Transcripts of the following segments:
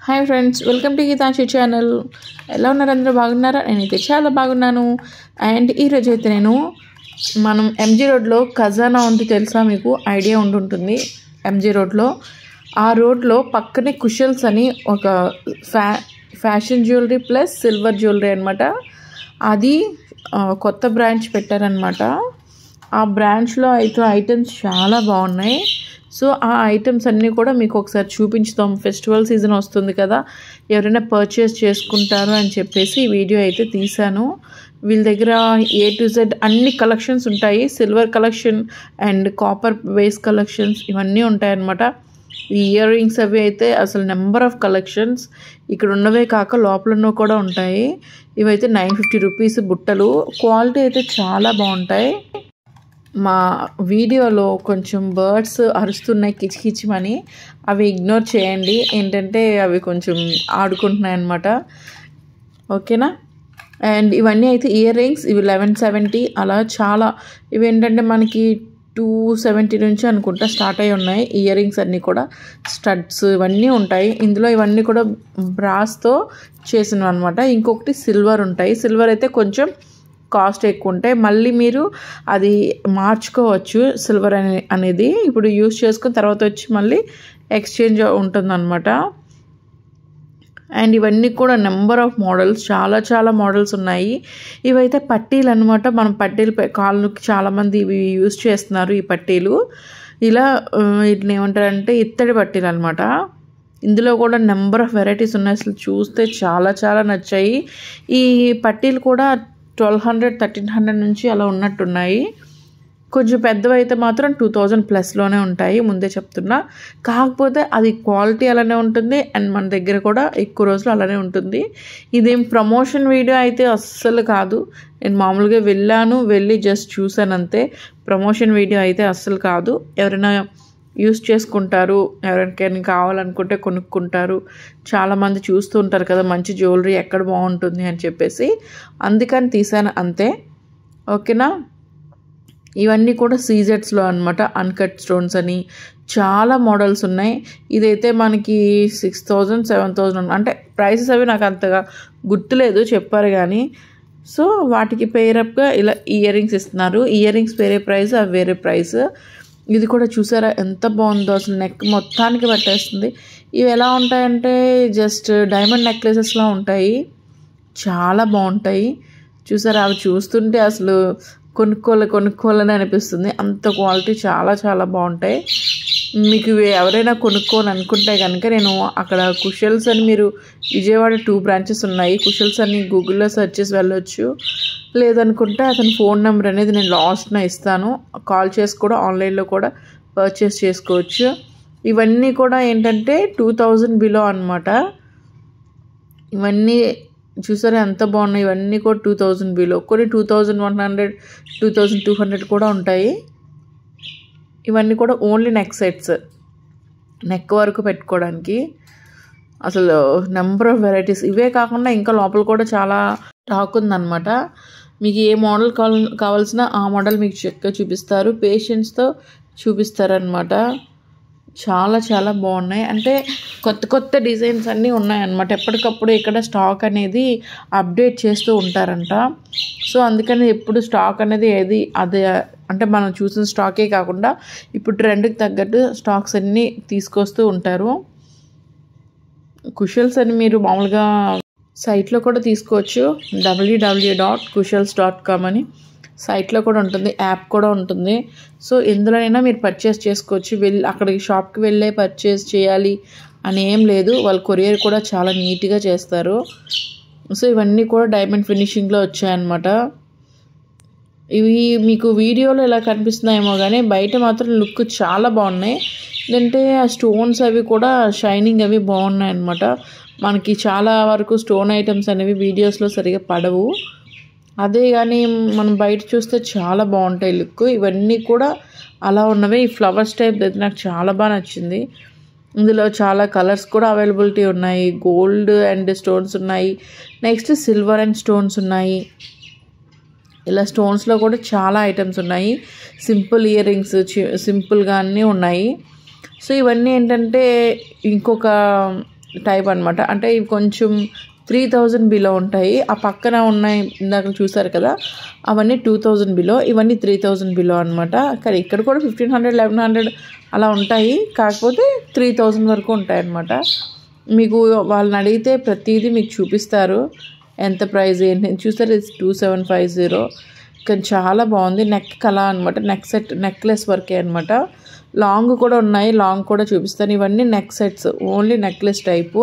Hi friends, welcome to Geetanshi channel. ఎలా ఉన్నారు? అందరూ బాగున్నారా? నేనైతే చాలా బాగున్నాను. అండ్ ఈరోజు అయితే నేను మనం ఎంజీ రోడ్లో ఖజానా ఉంది, తెలుసా మీకు? ఐడియా ఉంటుంటుంది. ఎంజీ రోడ్లో ఆ రోడ్లో పక్కనే కుషల్స్ అని ఒక fashion jewellery plus silver jewellery అనమాట. అది కొత్త బ్రాంచ్ పెట్టారనమాట. ఆ బ్రాంచ్లో అయితే ఐటమ్స్ చాలా బాగున్నాయి. సో ఆ ఐటమ్స్ అన్నీ కూడా మీకు ఒకసారి చూపించుతాం. ఫెస్టివల్ సీజన్ వస్తుంది కదా, ఎవరైనా పర్చేస్ చేసుకుంటారు అని చెప్పేసి ఈ వీడియో అయితే తీశాను. వీళ్ళ దగ్గర A to Z అన్ని కలెక్షన్స్ ఉంటాయి. Silver collection and copper base collections ఇవన్నీ ఉంటాయన్నమాట. ఈ ఇయర్ రింగ్స్ అవి అయితే అసలు నెంబర్ ఆఫ్ కలెక్షన్స్ ఇక్కడ ఉన్నవే కాక లోపల ఉన్నవి కూడా ఉంటాయి. ఇవైతే 950 రూపీస్ బుట్టలు. క్వాలిటీ అయితే చాలా బాగుంటాయి. మా వీడియోలో కొంచెం బర్డ్స్ అరుస్తున్నాయి కిచకిచమని, అవి ఇగ్నోర్ చేయండి. ఏంటంటే అవి కొంచెం ఆడుకుంటున్నాయి అన్నమాట. ఓకేనా? అండ్ ఇవన్నీ అయితే ఇయర్ రింగ్స్. ఇవి 1170 అలా చాలా. ఇవి ఏంటంటే మనకి 270 నుంచి అనుకుంటా స్టార్ట్ అయి ఉన్నాయి. ఇయర్ రింగ్స్ అన్నీ కూడా స్టడ్స్ ఇవన్నీ ఉంటాయి ఇందులో. ఇవన్నీ కూడా బ్రాస్తో చేసినవి అనమాట. ఇంకొకటి సిల్వర్ ఉంటాయి. సిల్వర్ అయితే కొంచెం కాస్ట్ ఎక్కువ ఉంటాయి. మళ్ళీ మీరు అది మార్చుకోవచ్చు. సిల్వర్ అనేది ఇప్పుడు యూజ్ చేసుకున్న తర్వాత వచ్చి మళ్ళీ ఎక్స్చేంజ్ ఉంటుందన్నమాట. అండ్ ఇవన్నీ కూడా నెంబర్ ఆఫ్ మోడల్స్, చాలా చాలా మోడల్స్ ఉన్నాయి. ఇవైతే పట్టీలు అనమాట. మనం పట్టీలు కాళ్ళకి చాలామంది ఇవి యూజ్ చేస్తున్నారు. ఈ పట్టీలు ఇలా వీటిని ఏమంటారంటే ఇత్తడి పట్టీలు అనమాట. ఇందులో కూడా నెంబర్ ఆఫ్ వెరైటీస్ ఉన్నాయి. అసలు చూస్తే చాలా చాలా నచ్చాయి. ఈ పట్టీలు కూడా 1200 1300 నుంచి అలా ఉన్నట్టున్నాయి. కొంచెం పెద్దవి అయితే మాత్రం 2000 ప్లస్లోనే ఉంటాయి, ముందే చెప్తున్నా. కాకపోతే అది క్వాలిటీ అలానే ఉంటుంది అండ్ మన దగ్గర కూడా ఎక్కువ రోజులు అలానే ఉంటుంది. ఇదేం ప్రమోషన్ వీడియో అయితే అస్సలు కాదు. నేను మామూలుగా వెళ్ళి జస్ట్ చూసాను అంతే. ప్రమోషన్ వీడియో అయితే అస్సలు కాదు. ఎవరైనా యూస్ చేసుకుంటారు, ఎవరికైనా కావాలనుకుంటే కొనుక్కుంటారు. చాలామంది చూస్తూ ఉంటారు కదా మంచి జ్యువెలరీ ఎక్కడ బాగుంటుంది అని చెప్పేసి, అందుకని తీసాను అంతే. ఓకేనా? ఇవన్నీ కూడా సీజెట్స్లో అనమాట. అన్కట్ స్టోన్స్ అని చాలా మోడల్స్ ఉన్నాయి. ఇదైతే మనకి 6000 7000 అంటే ప్రైసెస్ అవి నాకు అంతగా గుర్తులేదు, చెప్పారు కానీ. సో వాటికి పేరప్గా ఇలా ఇయర్ రింగ్స్ ఇస్తున్నారు. ఇయర్ రింగ్స్ వేరే ప్రైస్, అవి వేరే ప్రైస్. ఇది కూడా చూసారా ఎంత బాగుందో, అసలు నెక్ మొత్తానికి పట్టేస్తుంది. ఇవి ఎలా ఉంటాయంటే జస్ట్ డైమండ్ నెక్లెసెస్లా ఉంటాయి, చాలా బాగుంటాయి. చూసారా? అవి చూస్తుంటే అసలు కొనుక్కోవాలని అనిపిస్తుంది. అంత క్వాలిటీ చాలా చాలా బాగుంటాయి. మీకు ఎవరైనా కొనుక్కోని అనుకుంటే కనుక నేను అక్కడ కుషల్స్ అని, మీరు విజయవాడ 2 బ్రాంచెస్ ఉన్నాయి. కుషల్స్ అని గూగుల్లో సెర్చ్ చేసి వెళ్ళొచ్చు. లేదనుకుంటే అతని ఫోన్ నెంబర్ అనేది నేను లాస్ట్న ఇస్తాను. కాల్ చేసి కూడా ఆన్లైన్లో కూడా పర్చేస్ చేసుకోవచ్చు. ఇవన్నీ కూడా ఏంటంటే 2000 బిలో అనమాట. ఇవన్నీ చూసారా ఎంత బాగున్నాయి. ఇవన్నీ కూడా 2000 బిలో. కొన్ని 2100 2200 కూడా ఉంటాయి. ఇవన్నీ కూడా ఓన్లీ నెక్ సెట్స్, నెక్ వరకు పెట్టుకోవడానికి. అసలు నెంబర్ ఆఫ్ వెరైటీస్. ఇవే కాకుండా ఇంకా లోపల కూడా చాలా స్టాక్ ఉందన్నమాట. మీకు ఏ మోడల్ కావాల్సిన ఆ మోడల్ మీకు చక్కగా చూపిస్తారు, పేషెన్స్తో చూపిస్తారనమాట. చాలా చాలా బాగున్నాయి. అంటే కొత్త కొత్త డిజైన్స్ అన్నీ ఉన్నాయన్నమాట. ఎప్పటికప్పుడు ఇక్కడ స్టాక్ అనేది అప్డేట్ చేస్తూ ఉంటారంట. సో అందుకని ఎప్పుడు స్టాక్ అనేది అదే అంటే మనం చూసిన స్టాకే కాకుండా ఇప్పుడు ట్రెండ్కి తగ్గట్టు స్టాక్స్ అన్నీ తీసుకొస్తూ ఉంటారు. కుషల్స్ అని మీరు మామూలుగా సైట్లో కూడా తీసుకోవచ్చు. www.kushals.com అని సైట్లో కూడా ఉంటుంది, యాప్ కూడా ఉంటుంది. సో ఎందులోనైనా మీరు పర్చేస్ చేసుకోవచ్చు. అక్కడికి షాప్కి వెళ్ళే పర్చేస్ చేయాలి అని ఏం లేదు. వాళ్ళు కొరియర్ కూడా చాలా నీట్గా చేస్తారు. సో ఇవన్నీ కూడా డైమండ్ ఫినిషింగ్లో వచ్చాయన్నమాట. ఇవి మీకు వీడియోలో ఎలా కనిపిస్తున్నాయేమో కానీ బయట మాత్రం లుక్ చాలా బాగున్నాయి. ఏంటంటే ఆ స్టోన్స్ అవి కూడా షైనింగ్ అవి బాగున్నాయి అన్నమాట. మనకి చాలా వరకు స్టోన్ ఐటమ్స్ అనేవి వీడియోస్లో సరిగా పడవు. అదే కానీ మనం బయట చూస్తే చాలా బాగుంటాయి లుక్. ఇవన్నీ కూడా అలా ఉన్నవే. ఈ ఫ్లవర్స్ టైప్ అయితే నాకు చాలా బాగా నచ్చింది. ఇందులో చాలా కలర్స్ కూడా అవైలబిలిటీ ఉన్నాయి. గోల్డ్ అండ్ స్టోన్స్ ఉన్నాయి, నెక్స్ట్ సిల్వర్ అండ్ స్టోన్స్ ఉన్నాయి. ఇలా స్టోన్స్లో కూడా చాలా ఐటమ్స్ ఉన్నాయి. సింపుల్ ఇయర్ రింగ్స్ సింపుల్గా అన్నీ ఉన్నాయి. సో ఇవన్నీ ఏంటంటే ఇంకొక టైప్ అనమాట. అంటే ఇవి కొంచెం 3000 బిలో ఉంటాయి. ఆ పక్కన ఉన్నాయి ఇందాక చూసారు కదా, అవన్నీ 2000 బిలో, ఇవన్నీ 3000 బిలో అనమాట. కానీ ఇక్కడ కూడా 1500 1100 అలా ఉంటాయి, కాకపోతే 3000 వరకు ఉంటాయి అన్నమాట. మీకు వాళ్ళని అడిగితే ప్రతిదీ మీకు చూపిస్తారు ఎంత ప్రైస్ ఏంటి. చూసారు, ఇది 2750. కానీ చాలా బాగుంది. నెక్ కలా అనమాట, నెక్ సెట్ నెక్లెస్ వర్కే అనమాట. లాంగ్ కూడా ఉన్నాయి, లాంగ్ కూడా చూపిస్తాను. ఇవన్నీ neck sets, only necklace type.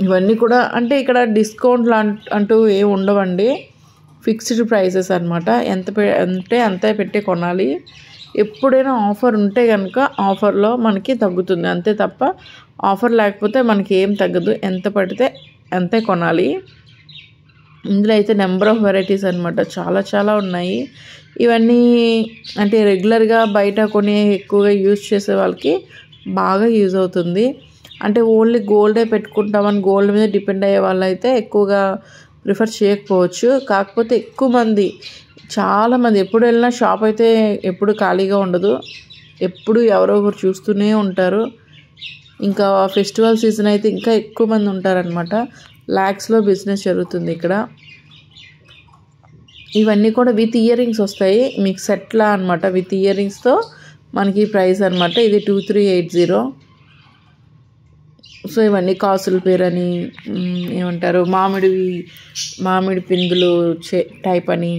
ఇవన్నీ కూడా అంటే ఇక్కడ డిస్కౌంట్ అంటూ ఏమి ఉండవండి, ఫిక్స్డ్ ప్రైసెస్ అనమాట. అంటే అంతే పెట్టి కొనాలి. ఎప్పుడైనా ఆఫర్ ఉంటే కనుక ఆఫర్లో మనకి తగ్గుతుంది, అంతే తప్ప ఆఫర్ లేకపోతే మనకి ఏం తగ్గదు. ఎంత పడితే అంతే కొనాలి. ఇందులో అయితే నెంబర్ ఆఫ్ వెరైటీస్ అనమాట, చాలా చాలా ఉన్నాయి. ఇవన్నీ అంటే రెగ్యులర్గా బయట కొని ఎక్కువగా యూజ్ చేసే వాళ్ళకి బాగా యూజ్ అవుతుంది. అంటే ఓన్లీ గోల్డే పెట్టుకుంటామని గోల్డ్ మీద డిపెండ్ అయ్యే వాళ్ళైతే ఎక్కువగా ప్రిఫర్ చేయకపోవచ్చు. కాకపోతే ఎక్కువ మంది, చాలామంది ఎప్పుడు వెళ్ళినా షాప్ అయితే ఎప్పుడు ఖాళీగా ఉండదు, ఎప్పుడు ఎవరో ఒకరు చూస్తూనే ఉంటారు. ఇంకా ఫెస్టివల్ సీజన్ అయితే ఇంకా ఎక్కువ మంది ఉంటారనమాట. ల్యాక్స్లో బిజినెస్ జరుగుతుంది ఇక్కడ. ఇవన్నీ కూడా విత్ ఇయర్ రింగ్స్ వస్తాయి మీకు సెట్లా అనమాట. విత్ ఇయర్ రింగ్స్తో మనకి ప్రైస్ అనమాట. ఇది 2380. సో ఇవన్నీ కాసుల పేరు అని ఏమంటారు, మామిడి పిందులు టైప్ అని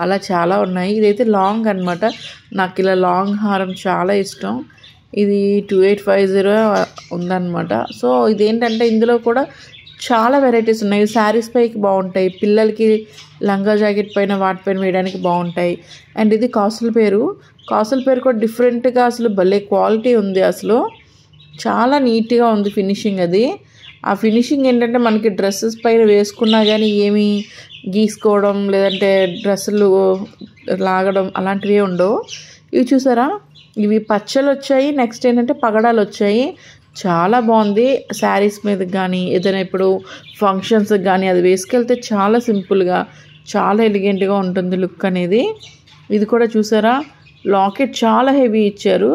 అలా చాలా ఉన్నాయి. ఇదైతే లాంగ్ అనమాట, నాకు ఇలా లాంగ్ హారం చాలా ఇష్టం. ఇది 2850 ఉందన్నమాట. సో ఇదేంటంటే ఇందులో కూడా చాలా వెరైటీస్ ఉన్నాయి. శారీస్ పైకి బాగుంటాయి, పిల్లలకి లంగా జాకెట్ పైన వాటిపైన వేయడానికి బాగుంటాయి. అండ్ ఇది కాసుల పేరు కూడా డిఫరెంట్గా అసలు భలే క్వాలిటీ ఉంది. అసలు చాలా నీట్గా ఉంది ఫినిషింగ్. అది ఆ ఫినిషింగ్ ఏంటంటే మనకి డ్రెస్సెస్ పైన వేసుకున్నా కానీ ఏమీ గీసుకోవడం లేదంటే డ్రెస్సులు లాగడం అలాంటివి ఉండవు. ఇవి చూసారా, ఇవి పచ్చలు వచ్చాయి. నెక్స్ట్ ఏంటంటే పగడాలు వచ్చాయి. చాలా బాగుంది. శారీస్ మీద కానీ ఏదైనా ఇప్పుడు ఫంక్షన్స్కి కానీ అది వేసుకెళ్తే చాలా సింపుల్గా చాలా ఎలిగెంట్గా ఉంటుంది లుక్ అనేది. ఇది కూడా చూసారా, లాకెట్ చాలా హెవీ ఇచ్చారు.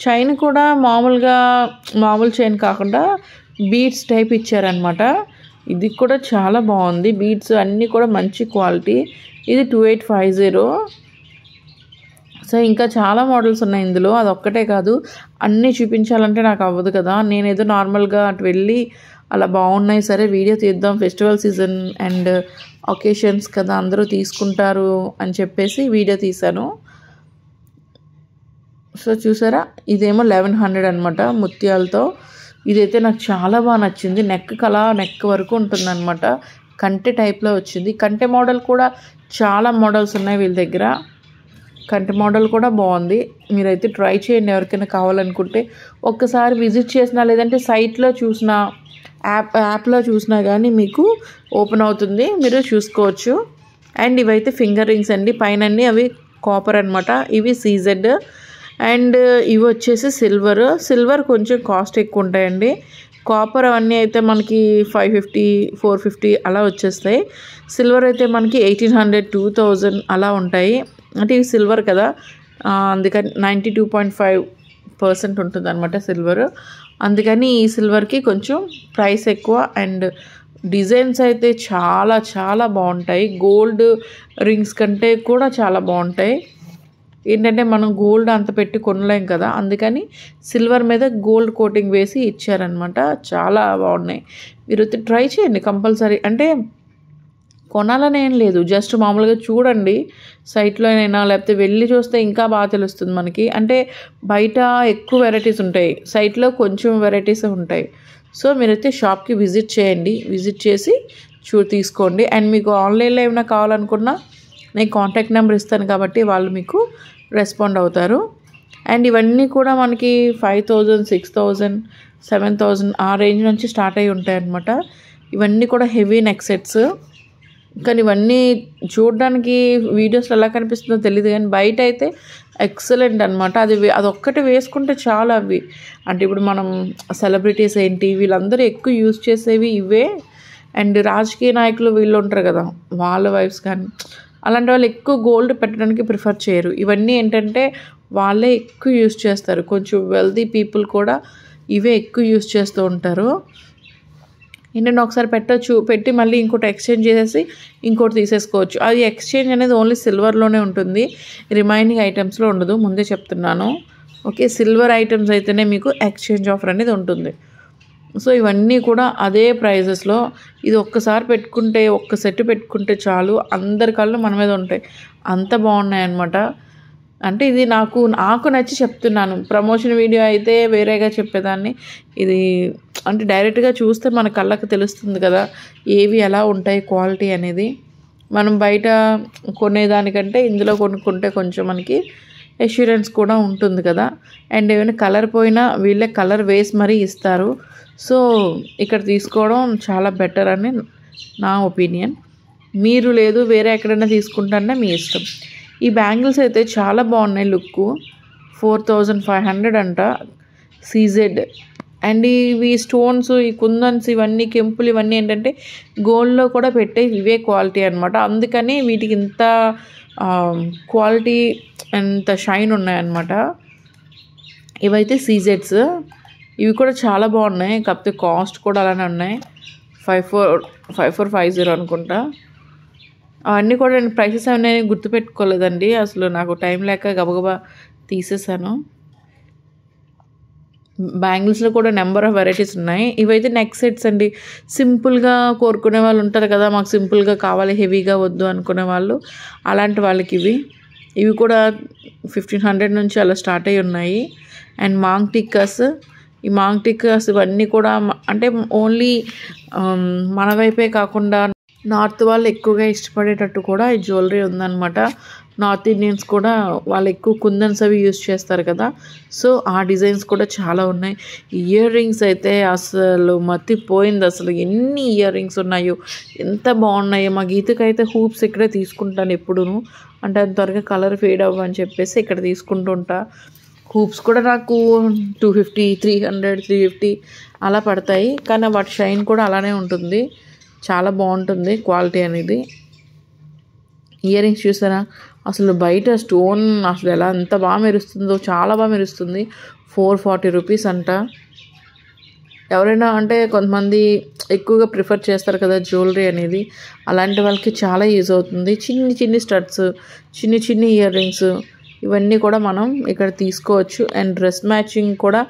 చైన్ కూడా మామూలు చైన్ కాకుండా బీడ్స్ టైప్ ఇచ్చారనమాట. ఇది కూడా చాలా బాగుంది. బీడ్స్ అన్నీ కూడా మంచి క్వాలిటీ. ఇది 2850. సో ఇంకా చాలా మోడల్స్ ఉన్నాయి ఇందులో, అదొక్కటే కాదు, అన్నీ చూపించాలంటే నాకు అవ్వదు కదా. నేను ఏదో నార్మల్గా అటు వెళ్ళి అలా బాగున్నాయి సరే వీడియో తీద్దాం, ఫెస్టివల్ సీజన్ అండ్ ఒకేషన్స్ కదా అందరూ తీసుకుంటారు అని చెప్పేసి వీడియో తీశాను. సో చూసారా, ఇదేమో 1100 అనమాట ముత్యాలతో. ఇదైతే నాకు చాలా బాగా నచ్చింది. నెక్ వరకు ఉంటుందన్నమాట, కంటె టైప్లో వచ్చింది. కంటె మోడల్ కూడా చాలా మోడల్స్ ఉన్నాయి వీళ్ళ దగ్గర. కంటె మోడల్ కూడా బాగుంది. మీరైతే ట్రై చేయండి ఎవరికైనా కావాలనుకుంటే. ఒక్కసారి విజిట్ చేసినా లేదంటే సైట్లో చూసినా యాప్లో చూసినా కానీ మీకు ఓపెన్ అవుతుంది, మీరు చూసుకోవచ్చు. అండ్ ఇవైతే ఫింగర్ రింగ్స్ అండి, పైన అవి కాపర్ అనమాట. ఇవి సీజెడ్. అండ్ ఇవి వచ్చేసి సిల్వర్ కొంచెం కాస్ట్ ఎక్కువ ఉంటాయండి. కాపర్ అవన్నీ అయితే మనకి 550 450 అలా వచ్చేస్తాయి. సిల్వర్ అయితే మనకి 1800 2000 అలా ఉంటాయి. అంటే ఇవి సిల్వర్ కదా, అందుకని 92.5% ఉంటుంది అనమాట సిల్వర్. అందుకని ఈ సిల్వర్కి కొంచెం ప్రైస్ ఎక్కువ. అండ్ డిజైన్స్ అయితే చాలా చాలా బాగుంటాయి, గోల్డ్ రింగ్స్ కంటే కూడా చాలా బాగుంటాయి. ఏంటంటే మనం గోల్డ్ అంత పెట్టి కొనలేం కదా, అందుకని సిల్వర్ మీద గోల్డ్ కోటింగ్ వేసి ఇచ్చారనమాట. చాలా బాగున్నాయి, మీరు ట్రై చేయండి కంపల్సరీ. అంటే కొనాలని ఏం లేదు, జస్ట్ మామూలుగా చూడండి సైట్లోనైనా, లేకపోతే వెళ్ళి చూస్తే ఇంకా బాగా తెలుస్తుంది మనకి. అంటే బయట ఎక్కువ వెరైటీస్ ఉంటాయి, సైట్లో కొంచెం వెరైటీస్ ఉంటాయి. సో మీరైతే షాప్కి విజిట్ చేయండి, విజిట్ చేసి తీసుకోండి. అండ్ మీకు ఆన్లైన్లో ఏమైనా కావాలనుకున్నా నేను కాంటాక్ట్ నెంబర్ ఇస్తాను కాబట్టి వాళ్ళు మీకు రెస్పాండ్ అవుతారు. అండ్ ఇవన్నీ కూడా మనకి 5000 6000 7000 ఆ రేంజ్ నుంచి స్టార్ట్ అయ్యి ఉంటాయి అన్నమాట. ఇవన్నీ కూడా హెవీ నెక్ సెట్స్. కానీ ఇవన్నీ చూడడానికి వీడియోస్లో ఎలా కనిపిస్తుందో తెలియదు, కానీ బయట అయితే ఎక్సలెంట్ అనమాట. అదొక్కటి వేసుకుంటే చాలా అవి. అంటే ఇప్పుడు మనం సెలబ్రిటీస్ ఏంటి వీళ్ళందరూ ఎక్కువ యూజ్ చేసేవి ఇవే. అండ్ రాజకీయ నాయకులు వీళ్ళు ఉంటారు కదా, వాళ్ళ వైఫ్స్ కానీ అలాంటి వాళ్ళు ఎక్కువ గోల్డ్ పెట్టడానికి ప్రిఫర్ చేయరు. ఇవన్నీ ఏంటంటే వాళ్ళే ఎక్కువ యూజ్ చేస్తారు. కొంచెం వెల్తీ పీపుల్ కూడా ఇవే ఎక్కువ యూస్ చేస్తూ ఉంటారు. ఏంటంటే ఒకసారి పెట్టచ్చు, పెట్టి మళ్ళీ ఇంకోటి ఎక్స్చేంజ్ చేసేసి ఇంకోటి తీసేసుకోవచ్చు. అది ఎక్స్చేంజ్ అనేది ఓన్లీ సిల్వర్లోనే ఉంటుంది, రిమైనింగ్ ఐటమ్స్లో ఉండదు, ముందే చెప్తున్నాను. ఓకే, సిల్వర్ ఐటమ్స్ అయితేనే మీకు ఎక్స్చేంజ్ ఆఫర్ అనేది ఉంటుంది. సో ఇవన్నీ కూడా అదే ప్రైజెస్లో. ఇది ఒక్కసారి పెట్టుకుంటే, ఒక్క సెట్ పెట్టుకుంటే చాలు, అందరి కళ్ళు మన మీద ఉంటాయి, అంత బాగున్నాయి అన్నమాట. అంటే ఇది నాకు నచ్చి చెప్తున్నాను. ప్రమోషన్ వీడియో అయితే వేరేగా చెప్పేదాన్ని. ఇది అంటే డైరెక్ట్గా చూస్తే మన కళ్ళకు తెలుస్తుంది కదా ఏవి ఎలా ఉంటాయి క్వాలిటీ అనేది. మనం బయట కొనేదానికంటే ఇందులో కొనుక్కుంటే కొంచెం మనకి అష్యూరెన్స్ కూడా ఉంటుంది కదా. అండ్ ఏమైనా కలర్ పోయినా వీళ్ళే కలర్ వేసి మరీ ఇస్తారు. సో ఇక్కడ తీసుకోవడం చాలా బెటర్ అని నా ఒపీనియన్. మీరు లేదు వేరే ఎక్కడైనా తీసుకుంటానే మీ ఇష్టం. ఈ బ్యాంగిల్స్ అయితే చాలా బాగున్నాయి, లుక్ 4500 అంట సీజెడ్. అండ్ ఇవి స్టోన్స్, ఈ కుందన్స్, ఇవన్నీ కెంపులు, ఇవన్నీ ఏంటంటే గోల్డ్లో కూడా పెట్టే ఇవే క్వాలిటీ అనమాట. అందుకని వీటికి ఇంత క్వాలిటీ, ఎంత షైన్ ఉన్నాయన్నమాట. ఇవైతే సీజెడ్స్, ఇవి కూడా చాలా బాగున్నాయి, కాకపోతే కాస్ట్ కూడా అలానే ఉన్నాయి. 5450 అనుకుంటా. అవన్నీ కూడా నేను ప్రైసెస్ అవన్నీ గుర్తుపెట్టుకోలేదండి, అసలు నాకు టైం లేక గబగబా తీసేసాను. బ్యాంగిల్స్లో కూడా నెంబర్ ఆఫ్ వెరైటీస్ ఉన్నాయి. ఇవైతే నెక్ సెట్స్ అండి. సింపుల్గా కోరుకునే వాళ్ళు ఉంటారు కదా, మాకు సింపుల్గా కావాలి, హెవీగా వద్దు అనుకునే వాళ్ళు, అలాంటి వాళ్ళకి ఇవి కూడా 1500 నుంచి అలా స్టార్ట్ అయ్యి ఉన్నాయి. అండ్ మాంగ్ టిక్కస్, ఈ మాంగ్ టిక్కస్ ఇవన్నీ కూడా అంటే ఓన్లీ మన వైపే కాకుండా నార్త్ వాళ్ళు ఎక్కువగా ఇష్టపడేటట్టు కూడా ఈ జ్యువెలరీ ఉందన్నమాట. నార్త్ ఇండియన్స్ కూడా వాళ్ళు ఎక్కువ కుందన్స్ అవి యూస్ చేస్తారు కదా, సో ఆ డిజైన్స్ కూడా చాలా ఉన్నాయి. ఇయర్ రింగ్స్ అయితే అసలు మతిపోయింది, అసలు ఎన్ని ఇయర్ రింగ్స్ ఉన్నాయో, ఎంత బాగున్నాయో. మా గీతకైతే హూప్స్ ఇక్కడే తీసుకుంటాను ఎప్పుడూను, అంటే అంత త్వరగా కలర్ ఫేడ్ అవ్వని చెప్పేసి ఇక్కడ తీసుకుంటూ ఉంటా. హూప్స్ కూడా నాకు 250, 300, 350 అలా పడతాయి, కానీ వాటి షైన్ కూడా అలానే ఉంటుంది, చాలా బాగుంటుంది క్వాలిటీ అనేది. ఇయర్ రింగ్స్ చూసారా, అసలు బయట స్టోన్ అసలు ఎలా ఎంత బాగా మెరుస్తుందో, చాలా బాగా మెరుస్తుంది. 440 రూపీస్ అంట. ఎవరైనా అంటే కొంతమంది ఎక్కువగా ప్రిఫర్ చేస్తారు కదా జ్యువెలరీ అనేది, అలాంటి వాళ్ళకి చాలా యూజ్ అవుతుంది. చిన్ని చిన్ని స్టడ్స్, చిన్ని చిన్ని ఇయర్ రింగ్స్, ఇవన్నీ కూడా మనం ఇక్కడ తీసుకోవచ్చు. అండ్ డ్రెస్ మ్యాచింగ్ కూడా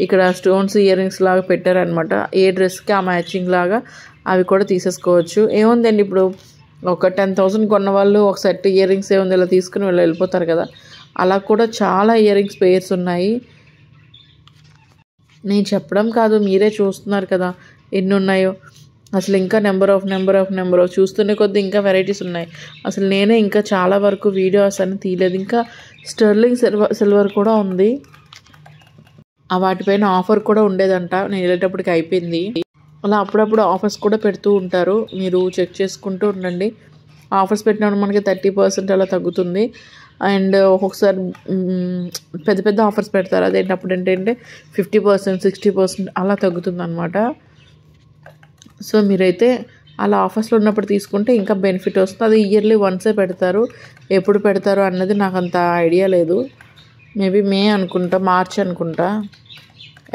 ఇక్కడ స్టోన్స్ ఇయర్ రింగ్స్ లాగా పెట్టారనమాట, ఏ డ్రెస్కి ఆ మ్యాచింగ్ లాగా అవి కూడా తీసేసుకోవచ్చు. ఏముందండి, ఇప్పుడు ఒక 10,000 కొన్న వాళ్ళు ఒక సెట్ ఇయర్ రింగ్స్ ఏముంది ఇలా తీసుకుని వెళ్ళిపోతారు కదా, అలా కూడా చాలా ఇయర్ రింగ్స్ పేర్స్ ఉన్నాయి. నేను చెప్పడం కాదు, మీరే చూస్తున్నారు కదా ఎన్ని ఉన్నాయో. అసలు ఇంకా నెంబర్ ఆఫ్ చూస్తున్న కొద్దీ ఇంకా వెరైటీస్ ఉన్నాయి. అసలు నేనే ఇంకా చాలా వరకు వీడియోస్ అని తీయలేదు. ఇంకా స్టెర్లింగ్ సిల్వర్ కూడా ఉంది, వాటిపైన ఆఫర్ కూడా ఉండేదంట, నేను వెళ్ళేటప్పటికి అయిపోయింది. అలా అప్పుడప్పుడు ఆఫర్స్ కూడా పెడుతూ ఉంటారు, మీరు చెక్ చేసుకుంటూ ఉండండి. ఆఫర్స్ పెట్టినప్పుడు మనకి 30% అలా తగ్గుతుంది. అండ్ ఒక్కొక్కసారి పెద్ద పెద్ద ఆఫర్స్ పెడతారు, అదేంటప్పుడు ఏంటంటే 50%, 60% అలా తగ్గుతుంది అనమాట. సో మీరైతే అలా ఆఫర్స్లో ఉన్నప్పుడు తీసుకుంటే ఇంకా బెనిఫిట్ వస్తుంది. అది ఇయర్లీ వన్సే పెడతారు, ఎప్పుడు పెడతారు అన్నది నాకు అంత ఐడియా లేదు, మేబీ మే అనుకుంటా, మార్చ్ అనుకుంటా.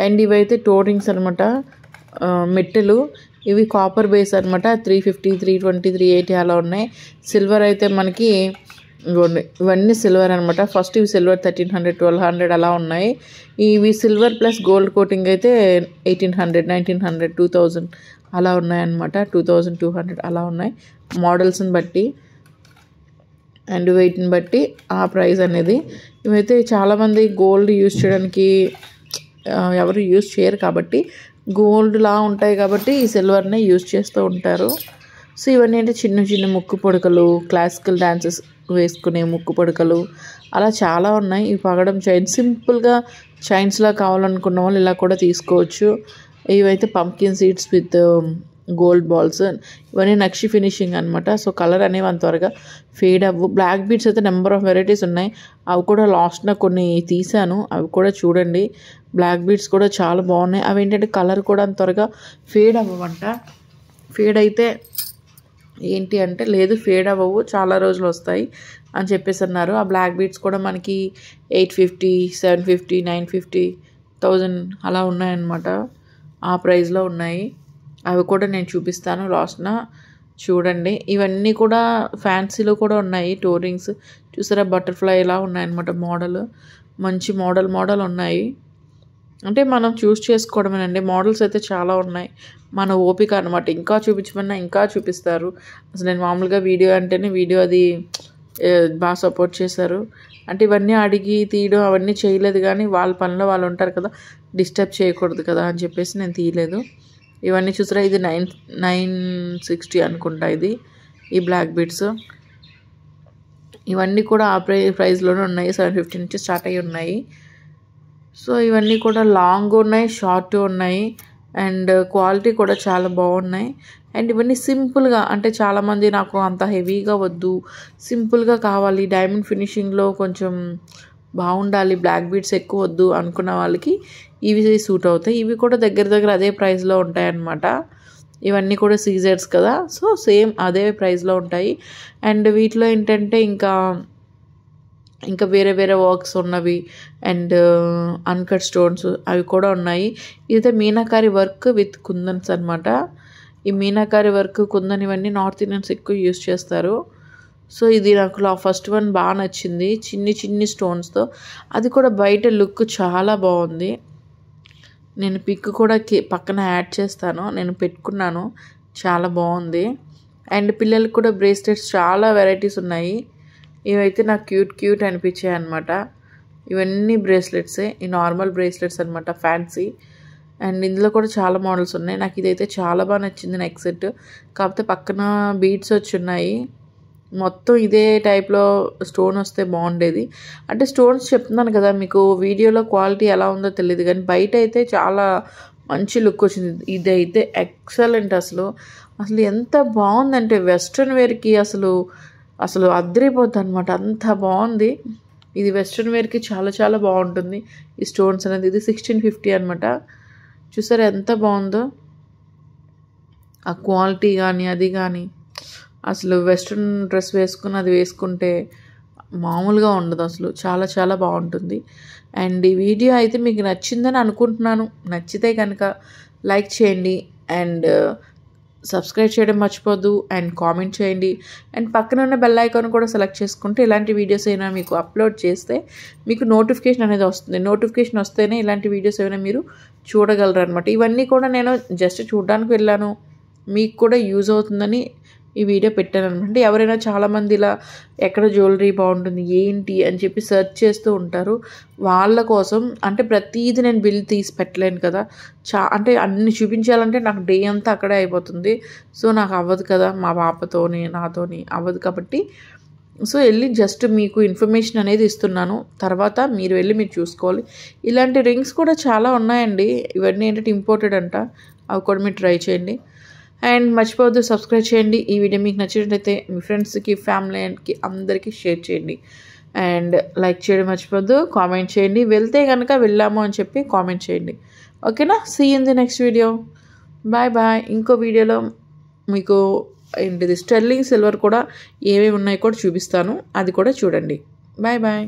అండ్ ఇవైతే టోరింగ్స్ అనమాట, మెట్టెలు, ఇవి కాపర్ బేస్ అనమాట. 350, 320, 380 అలా ఉన్నాయి. సిల్వర్ అయితే మనకి ఇవన్నీ సిల్వర్ అనమాట. ఫస్ట్ ఇవి సిల్వర్ 1300, 1200 అలా ఉన్నాయి. ఇవి సిల్వర్ ప్లస్ గోల్డ్ కోటింగ్ అయితే 1800, 1900, 2000 అలా ఉన్నాయన్నమాట. 2200 అలా ఉన్నాయి మోడల్స్ని బట్టి అండ్ వెయిట్ని బట్టి ఆ ప్రైస్ అనేది. ఇవైతే చాలామంది గోల్డ్ యూజ్ చేయడానికి ఎవరు యూజ్ చేయరు కాబట్టి, గోల్డ్లా ఉంటాయి కాబట్టి ఈ సిల్వర్నే యూజ్ చేస్తూ ఉంటారు. సో ఇవన్నీ అంటే చిన్న చిన్న ముక్కు పొడకలు, క్లాసికల్ డాన్సెస్ వేసుకునే ముక్కు పొడకలు అలా చాలా ఉన్నాయి. ఇవి పగడం చైన్, సింపుల్గా చైన్స్లా కావాలనుకున్న వాళ్ళు ఇలా కూడా తీసుకోవచ్చు. ఇవైతే pumpkin seeds with gold balls, ఇవన్నీ నక్షి ఫినిషింగ్ అనమాట. సో కలర్ అనేవి అంత త్వరగా ఫేడ్ అవ్వు. బ్లాక్ బీడ్స్ అయితే నెంబర్ ఆఫ్ వెరైటీస్ ఉన్నాయి, అవి కూడా లాస్ట్న కొన్ని తీసాను, అవి కూడా చూడండి. బ్లాక్ బీడ్స్ కూడా చాలా బాగున్నాయి. అవి ఏంటంటే కలర్ కూడా అంత త్వరగా ఫేడ్ అవ్వవంట. ఫేడ్ అయితే ఏంటి అంటే లేదు, ఫేడ్ అవ్వవు, చాలా రోజులు వస్తాయి అని చెప్పేసి అన్నారు. ఆ బ్లాక్ బీడ్స్ కూడా మనకి 850, 750, 950, 1000 అలా ఉన్నాయన్నమాట. ఆ ప్రైస్లో ఉన్నాయి. అవి కూడా నేను చూపిస్తాను లాస్ట్న చూడండి. ఇవన్నీ కూడా ఫ్యాన్సీలో కూడా ఉన్నాయి. టో రింగ్స్ చూసారా, బటర్ఫ్లై ఇలా ఉన్నాయన్నమాట. మోడల్ మంచి మోడల్ ఉన్నాయి. అంటే మనం చూస్ చేసుకోవడమేనండి. మోడల్స్ అయితే చాలా ఉన్నాయి. మన ఓపిక అనమాట. ఇంకా చూపించమన్నా ఇంకా చూపిస్తారు. అసలు నేను మామూలుగా వీడియో అంటేనే వీడియో అది బాగా సపోర్ట్ చేశారు. అంటే ఇవన్నీ అడిగి తీయడం అవన్నీ చేయలేదు, కానీ వాళ్ళ పనిలో వాళ్ళు ఉంటారు కదా, డిస్టర్బ్ చేయకూడదు కదా అని చెప్పేసి నేను తీయలేదు. ఇవన్నీ చూసారా, ఇది 960 అనుకుంటా. ఇది ఈ బ్లాక్ బీడ్స్ ఇవన్నీ కూడా ఆ ప్రైస్లోనే ఉన్నాయి. 750 నుంచి స్టార్ట్ అయ్యి ఉన్నాయి. సో ఇవన్నీ కూడా లాంగ్ ఉన్నాయి, షార్ట్ ఉన్నాయి, అండ్ క్వాలిటీ కూడా చాలా బాగున్నాయి. అండ్ ఇవన్నీ సింపుల్గా, అంటే చాలామంది నాకు అంత హెవీగా వద్దు, సింపుల్గా కావాలి, డైమండ్ ఫినిషింగ్లో కొంచెం బాగుండాలి, బ్లాక్ బీడ్స్ ఎక్కువ వద్దు అనుకున్న వాళ్ళకి ఇవి సూట్ అవుతాయి. ఇవి కూడా దగ్గర అదే ప్రైస్లో ఉంటాయన్నమాట. ఇవన్నీ కూడా సీజర్స్ కదా, సో సేమ్ అదే ప్రైస్లో ఉంటాయి. అండ్ వీటిలో ఏంటంటే ఇంకా వేరే వర్క్స్ ఉన్నవి అండ్ అన్కట్ స్టోన్స్ అవి కూడా ఉన్నాయి. ఇదైతే మీనాకారి వర్క్ విత్ కుందన్స్ అనమాట. ఈ మీనాకారి వర్క్ కుందన్ ఇవన్నీ నార్త్ ఇండియన్స్ ఎక్కువ యూస్ చేస్తారు. సో ఇది నాకు ఫస్ట్ వన్ బాగా నచ్చింది, చిన్ని స్టోన్స్తో. అది కూడా బయట లుక్ చాలా బాగుంది. నేను పిక్ కూడా పక్కన యాడ్ చేస్తాను. నేను పెట్టుకున్నాను, చాలా బాగుంది. అండ్ పిల్లలకి కూడా బ్రేస్లెట్స్ చాలా వెరైటీస్ ఉన్నాయి. ఇవైతే నాకు క్యూట్ అనిపించాయి అనమాట. ఇవన్నీ బ్రేస్లెట్సే, ఈ నార్మల్ బ్రేస్లెట్స్ అనమాట, ఫ్యాన్సీ. అండ్ ఇందులో కూడా చాలా మోడల్స్ ఉన్నాయి. నాకు ఇదైతే చాలా బాగా నచ్చింది, నెక్ సెట్. కాకపోతే పక్కన బీడ్స్ వచ్చి ఉన్నాయి. మొత్తం ఇదే టైప్లో స్టోన్ వస్తే బాగుండేది. అంటే స్టోన్స్ చెప్తున్నాను కదా మీకు, వీడియోలో క్వాలిటీ ఎలా ఉందో తెలియదు, కానీ బయట అయితే చాలా మంచి లుక్ వచ్చింది. ఇదైతే ఎక్సలెంట్. అసలు ఎంత బాగుందంటే వెస్ట్రన్ వేర్కి అసలు అద్దరిపోద్ది అనమాట, అంత బాగుంది. ఇది వెస్ట్రన్ వేర్కి చాలా బాగుంటుంది ఈ స్టోన్స్ అనేది. ఇది 1650 అనమాట. చూసారా ఎంత బాగుందో ఆ క్వాలిటీ కానీ అది కానీ. అసలు వెస్ట్రన్ డ్రెస్ వేసుకుని అది వేసుకుంటే మామూలుగా ఉండదు, అసలు చాలా బాగుంటుంది. అండ్ ఈ వీడియో అయితే మీకు నచ్చిందని అనుకుంటున్నాను. నచ్చితే కనుక లైక్ చేయండి అండ్ సబ్స్క్రైబ్ చేయడం మర్చిపోద్దు, అండ్ కామెంట్ చేయండి. అండ్ పక్కన ఉన్న బెల్ ఐకాన్ కూడా సెలెక్ట్ చేసుకుంటే ఇలాంటి వీడియోస్ అయినా మీకు అప్లోడ్ చేస్తే మీకు నోటిఫికేషన్ అనేది వస్తుంది. నోటిఫికేషన్ వస్తేనే ఇలాంటి వీడియోస్ ఏమైనా మీరు చూడగలరు అనమాట. ఇవన్నీ కూడా నేను జస్ట్ చూడడానికి వెళ్ళాను, మీకు కూడా యూజ్ అవుతుందని ఈ వీడియో పెట్టాను అనమాట. ఎవరైనా చాలామంది ఇలా ఎక్కడ జ్యువెలరీ బాగుంటుంది ఏంటి అని చెప్పి సెర్చ్ చేస్తూ ఉంటారు. వాళ్ళ కోసం అంటే ప్రతిదీ నేను బిల్ తీసి పెట్టలేను కదా, అంటే అన్ని చూపించాలంటే నాకు డే అంతా అక్కడే అయిపోతుంది. సో నాకు అవ్వదు కదా, మా పాపతోని నాతోని అవ్వదు. కాబట్టి సో వెళ్ళి జస్ట్ మీకు ఇన్ఫర్మేషన్ అనేది ఇస్తున్నాను. తర్వాత మీరు వెళ్ళి మీరు చూసుకోవాలి. ఇలాంటి రింగ్స్ కూడా చాలా ఉన్నాయండి. ఇవన్నీ ఏంటంటే ఇంపోర్టెడ్ అంట. అవి కూడా మీరు ట్రై చేయండి. అండ్ మర్చిపోవద్దు సబ్స్క్రైబ్ చేయండి. ఈ వీడియో మీకు నచ్చినట్లయితే మీ ఫ్రెండ్స్కి, ఫ్యామిలీకి అందరికీ షేర్ చేయండి. అండ్ లైక్ చేయడం మర్చిపోవద్దు, కామెంట్ చేయండి. వెళ్తే కనుక వెళ్ళాము అని చెప్పి కామెంట్ చేయండి. ఓకేనా? See in the next video. Bye. ఇంకో వీడియోలో మీకు ఏంటిది స్టెర్లింగ్ సిల్వర్ కూడా ఏమేమి ఉన్నాయో కూడా చూపిస్తాను, అది కూడా చూడండి. బాయ్.